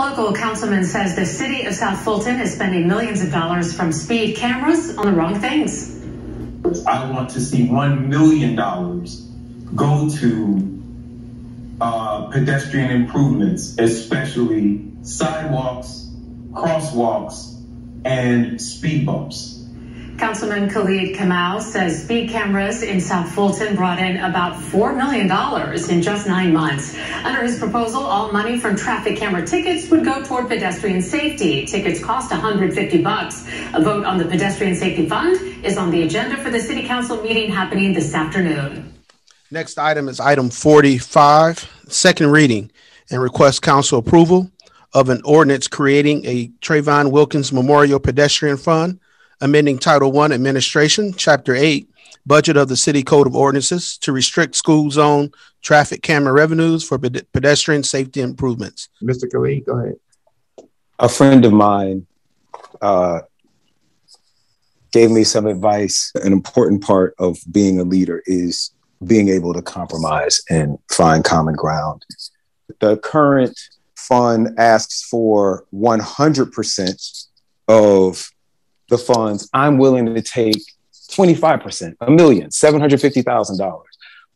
A local councilman says the city of South Fulton is spending millions of dollars from speed cameras on the wrong things. I want to see $1 million go to pedestrian improvements, especially sidewalks, crosswalks, and speed bumps. Councilman Khalid says speed cameras in South Fulton brought in about $4 million in just 9 months. Under his proposal, all money from traffic camera tickets would go toward pedestrian safety. Tickets cost $150. A vote on the pedestrian safety fund is on the agenda for the city council meeting happening this afternoon. Next item is item 45, second reading, and request council approval of an ordinance creating a Trayvon Wilkins Memorial Pedestrian Fund, amending Title I Administration, Chapter 8, Budget of the City Code of Ordinances to restrict school zone traffic camera revenues for pedestrian safety improvements. Mr. Khalid, go ahead. A friend of mine gave me some advice. An important part of being a leader is being able to compromise and find common ground. The current fund asks for 100% of the funds. I'm willing to take 25%, $1,750,000.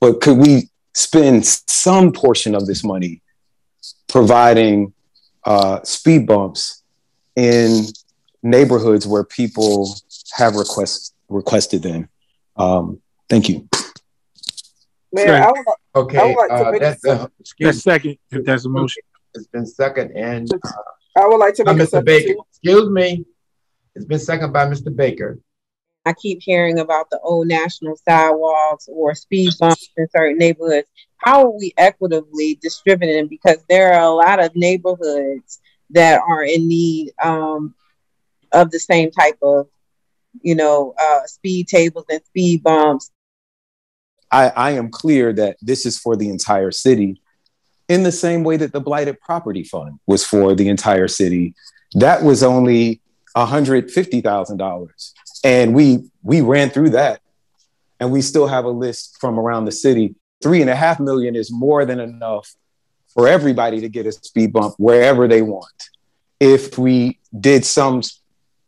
But could we spend some portion of this money providing speed bumps in neighborhoods where people have requested them? Thank you. Mayor, okay, that's second, if that's a motion. It's been second, and I would like to make Mr. Baker. Excuse me. It's been seconded by Mr. Baker. I keep hearing about the old national sidewalks or speed bumps in certain neighborhoods. How are we equitably distributing them? Because there are a lot of neighborhoods that are in need of the same type of, speed tables and speed bumps. I am clear that this is for the entire city in the same way that the Blighted Property Fund was for the entire city. That was only $150,000. And we ran through that, and we still have a list from around the city. $3.5 million is more than enough for everybody to get a speed bump wherever they want. If we did some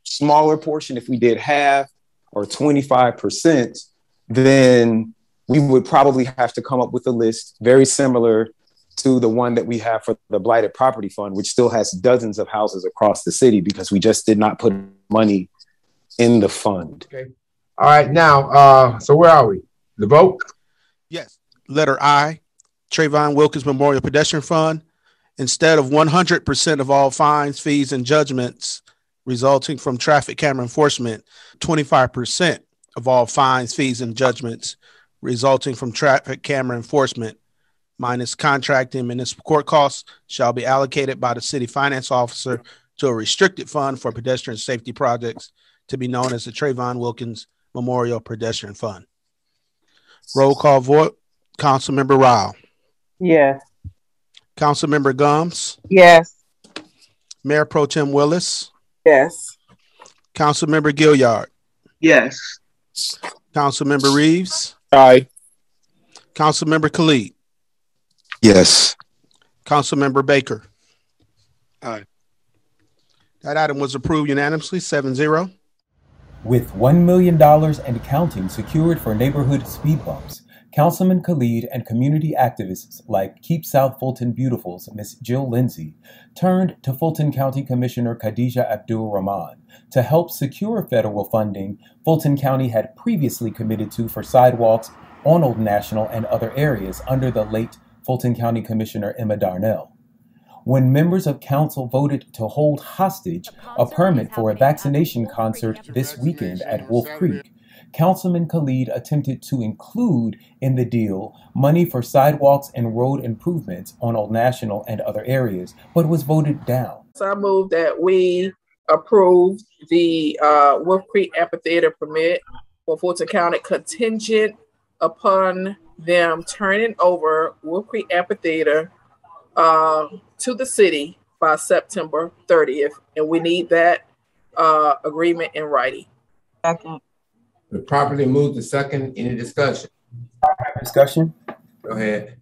smaller portion, if we did half or 25%, then we would probably have to come up with a list very similar to the one that we have for the Blighted Property Fund, which still has dozens of houses across the city because we just did not put money in the fund. Okay. All right. Now, so where are we? The vote? Yes. Letter I, Trayvon Wilkins Memorial Pedestrian Fund. Instead of 100% of all fines, fees, and judgments resulting from traffic camera enforcement, 25% of all fines, fees, and judgments resulting from traffic camera enforcement minus contracting municipal court costs shall be allocated by the city finance officer to a restricted fund for pedestrian safety projects to be known as the Trayvon Wilkins Memorial Pedestrian Fund. Roll call vote. Councilmember Rao. Yes. Councilmember Gumbs. Yes. Mayor Pro Tem Willis. Yes. Councilmember Gilliard. Yes. Councilmember Reeves. Aye. Councilmember Khalid. Yes. Councilmember Baker. Aye. That item was approved unanimously, 7-0. With $1 million and counting secured for neighborhood speed bumps, Councilman Khalid and community activists like Keep South Fulton Beautiful's Miss Jill Lindsay turned to Fulton County Commissioner Khadijah Abdul Rahman to help secure federal funding Fulton County had previously committed to for sidewalks on Old National and other areas under the late Fulton County Commissioner Emma Darnell. When members of council voted to hold hostage a permit for a vaccination concert this weekend at Wolf Creek, Councilman Khalid attempted to include in the deal money for sidewalks and road improvements on Old National and other areas, but was voted down. So I move that we approve the Wolf Creek Amphitheater permit for Fulton County contingent upon them turning over Wolf Creek Amphitheater to the city by September 30th. And we need that agreement in writing. Second. The properly moved to second. Any discussion? Discussion? Go ahead.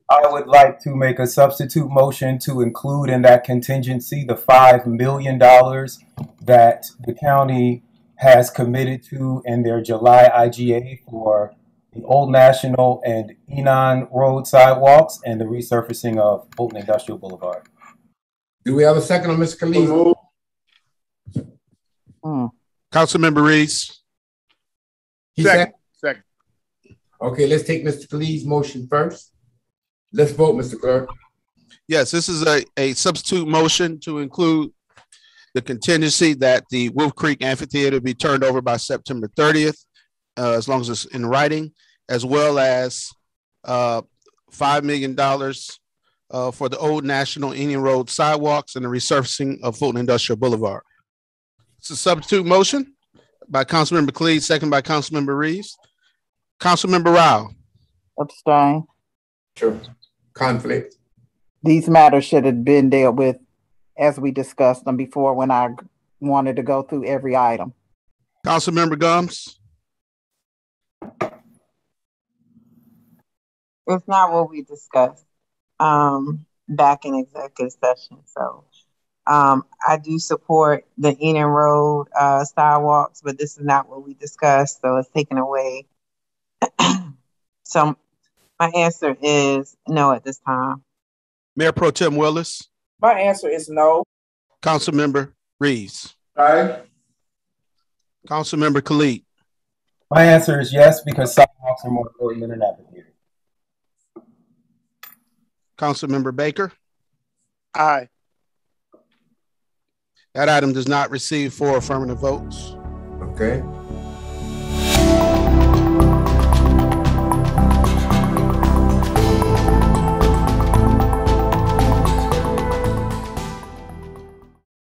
I would like to make a substitute motion to include in that contingency the $5 million that the county has committed to in their July IGA for the Old National and Enon Road sidewalks and the resurfacing of Fulton Industrial Boulevard. Do we have a second on Mr. Khalid? Councilmember Reese. Second. Second. Okay, let's take Mr. Khalid's motion first. Let's vote, Mr. Clerk. Yes, this is a substitute motion to include the contingency that the Wolf Creek Amphitheater be turned over by September 30th, as long as it's in writing, as well as $5 million for the Old National Enon Road sidewalks and the resurfacing of Fulton Industrial Boulevard. It's a substitute motion by Councilmember Khalid, second by Councilmember Reeves. Councilmember Rao. Abstain. Sure. Conflict. These matters should have been dealt with as we discussed them before when I wanted to go through every item. Councilmember Gums. It's not what we discussed back in executive session. So I do support the Enon Road sidewalks, but this is not what we discussed. So it's taken away. So my answer is no at this time. Mayor Pro Tem Willis. My answer is no. Councilmember Reeves. Aye. Councilmember Khalid. My answer is yes, because sidewalks are more important than an amphitheater. Councilmember Baker. Aye. That item does not receive 4 affirmative votes. Okay.